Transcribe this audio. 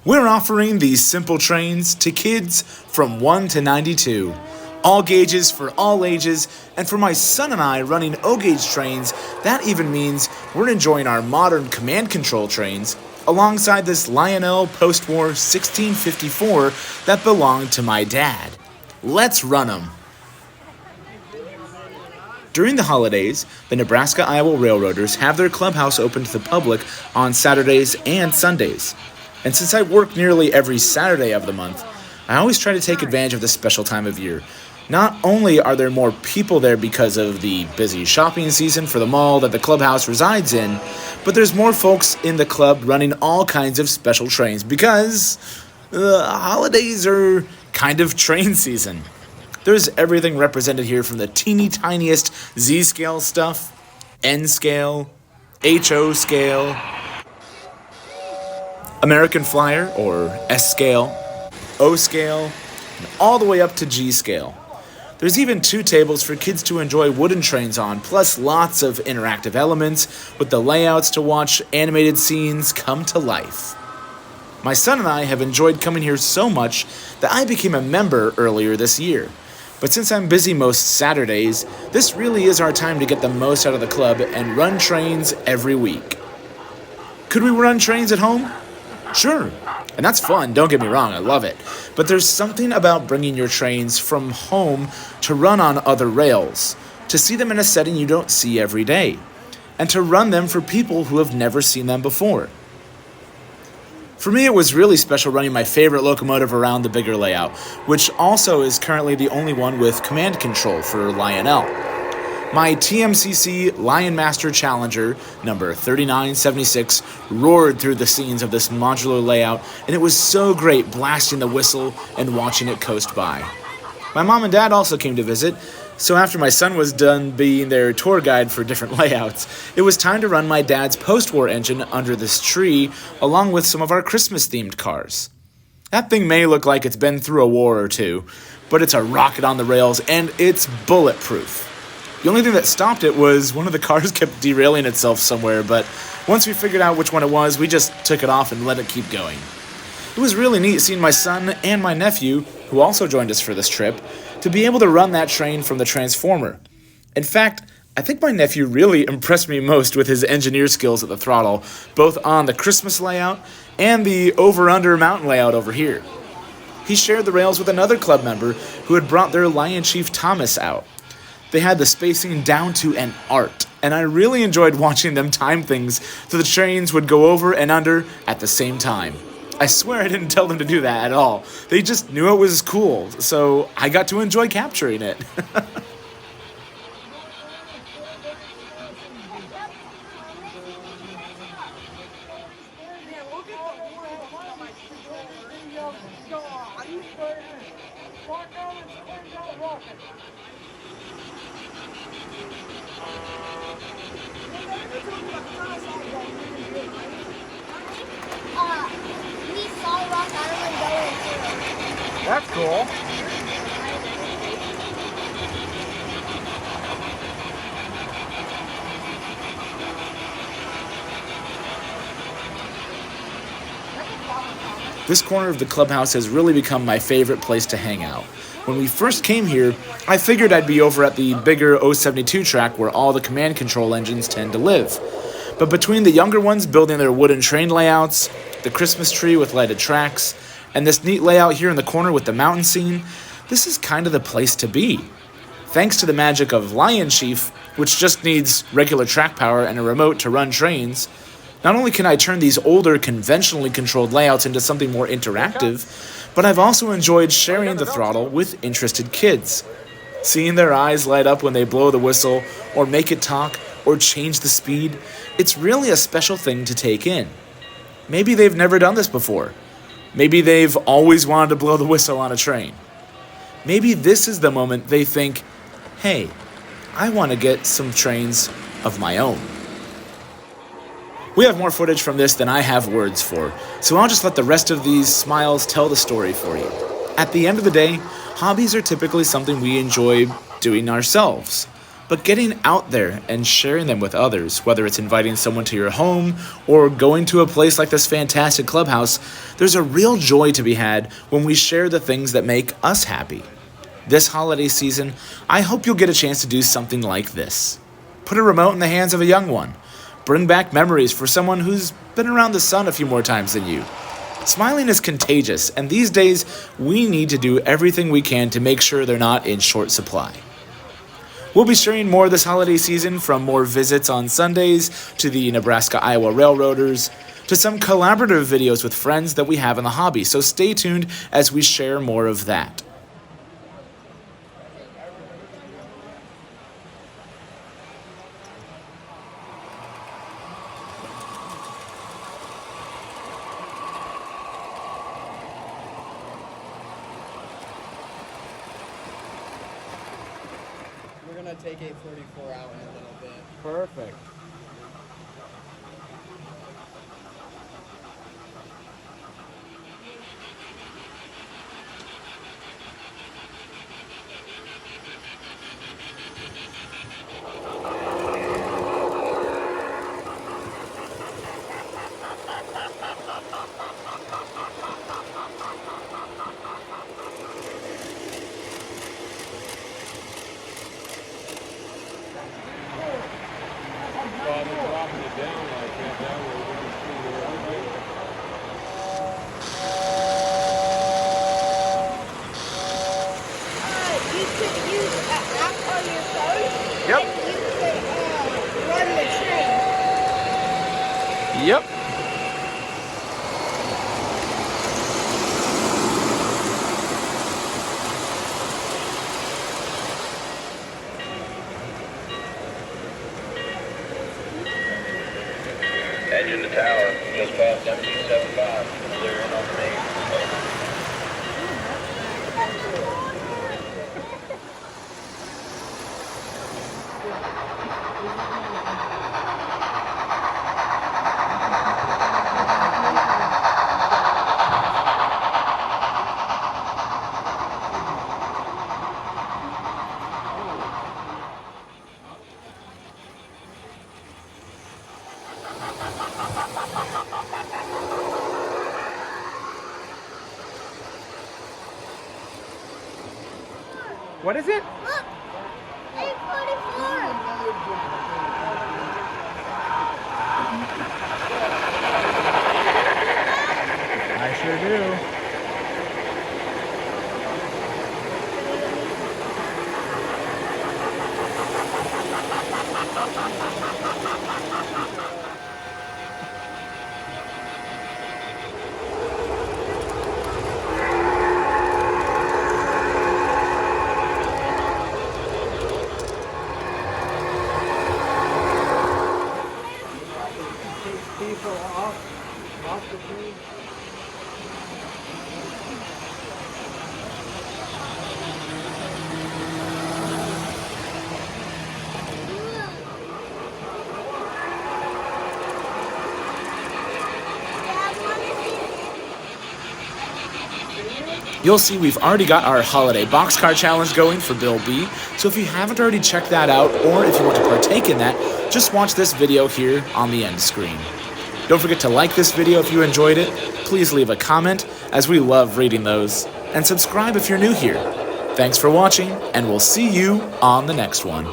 We're offering these simple trains to kids from 1 to 92. All gauges for all ages, and for my son and I running O-gauge trains, that even means we're enjoying our modern command control trains alongside this Lionel post-war 1654 that belonged to my dad. Let's run them. During the holidays, the Nebraska Iowa Railroaders have their clubhouse open to the public on Saturdays and Sundays. And since I work nearly every Saturday of the month, I always try to take advantage of this special time of year. Not only are there more people there because of the busy shopping season for the mall that the clubhouse resides in, but there's more folks in the club running all kinds of special trains because the holidays are kind of train season. There's everything represented here from the teeny tiniest Z-scale stuff, N-scale, HO scale, American Flyer or S-scale, O-scale, and all the way up to G-scale. There's even 2 tables for kids to enjoy wooden trains on, plus lots of interactive elements with the layouts to watch animated scenes come to life. My son and I have enjoyed coming here so much that I became a member earlier this year. But since I'm busy most Saturdays, this really is our time to get the most out of the club and run trains every week. Could we run trains at home? Sure. And that's fun, don't get me wrong, I love it. But there's something about bringing your trains from home to run on other rails, to see them in a setting you don't see every day, and to run them for people who have never seen them before. For me, it was really special running my favorite locomotive around the bigger layout, which also is currently the only one with command control for Lionel. My TMCC Lionmaster Challenger, number 3976, roared through the scenes of this modular layout, and it was so great blasting the whistle and watching it coast by. My mom and dad also came to visit, so after my son was done being their tour guide for different layouts, it was time to run my dad's post-war engine under this tree, along with some of our Christmas-themed cars. That thing may look like it's been through a war or two, but it's a rocket on the rails, and it's bulletproof. The only thing that stopped it was one of the cars kept derailing itself somewhere, but once we figured out which one it was, we just took it off and let it keep going. It was really neat seeing my son and my nephew, who also joined us for this trip, to be able to run that train from the Transformer. In fact, I think my nephew really impressed me most with his engineer skills at the throttle, both on the Christmas layout and the over-under mountain layout over here. He shared the rails with another club member who had brought their Lion Chief Thomas out. They had the spacing down to an art, and I really enjoyed watching them time things so the trains would go over and under at the same time. I swear I didn't tell them to do that at all. They just knew it was cool, so I got to enjoy capturing it. That's cool. This corner of the clubhouse has really become my favorite place to hang out. When we first came here, I figured I'd be over at the bigger 072 track where all the command control engines tend to live. But between the younger ones building their wooden train layouts, the Christmas tree with lighted tracks, and this neat layout here in the corner with the mountain scene, this is kind of the place to be. Thanks to the magic of Lion Chief, which just needs regular track power and a remote to run trains, not only can I turn these older, conventionally controlled layouts into something more interactive, but I've also enjoyed sharing the throttle with interested kids. Seeing their eyes light up when they blow the whistle, or make it talk, or change the speed, it's really a special thing to take in. Maybe they've never done this before. Maybe they've always wanted to blow the whistle on a train. Maybe this is the moment they think, hey, I want to get some trains of my own. We have more footage from this than I have words for, so I'll just let the rest of these smiles tell the story for you. At the end of the day, hobbies are typically something we enjoy doing ourselves. But getting out there and sharing them with others, whether it's inviting someone to your home or going to a place like this fantastic clubhouse, there's a real joy to be had when we share the things that make us happy. This holiday season, I hope you'll get a chance to do something like this. Put a remote in the hands of a young one. Bring back memories for someone who's been around the sun a few more times than you. Smiling is contagious, and these days, we need to do everything we can to make sure they're not in short supply. We'll be sharing more this holiday season, from more visits on Sundays to the Nebraska Iowa Railroaders to some collaborative videos with friends that we have in the hobby, so stay tuned as we share more of that. We're gonna take 844 out in a little bit. Perfect. Well, they're dropping it down like that way we can see where it's going. You could use an app on your phone. Yep. And you could run the train. Yep. Engine to tower, just past M275, clear in on the main. What is it? Look, 844. I sure do. People off the train. You'll see we've already got our holiday boxcar challenge going for Bill B, so if you haven't already checked that out, or if you want to partake in that, just watch this video here on the end screen. Don't forget to like this video if you enjoyed it, please leave a comment, as we love reading those, and subscribe if you're new here. Thanks for watching, and we'll see you on the next one.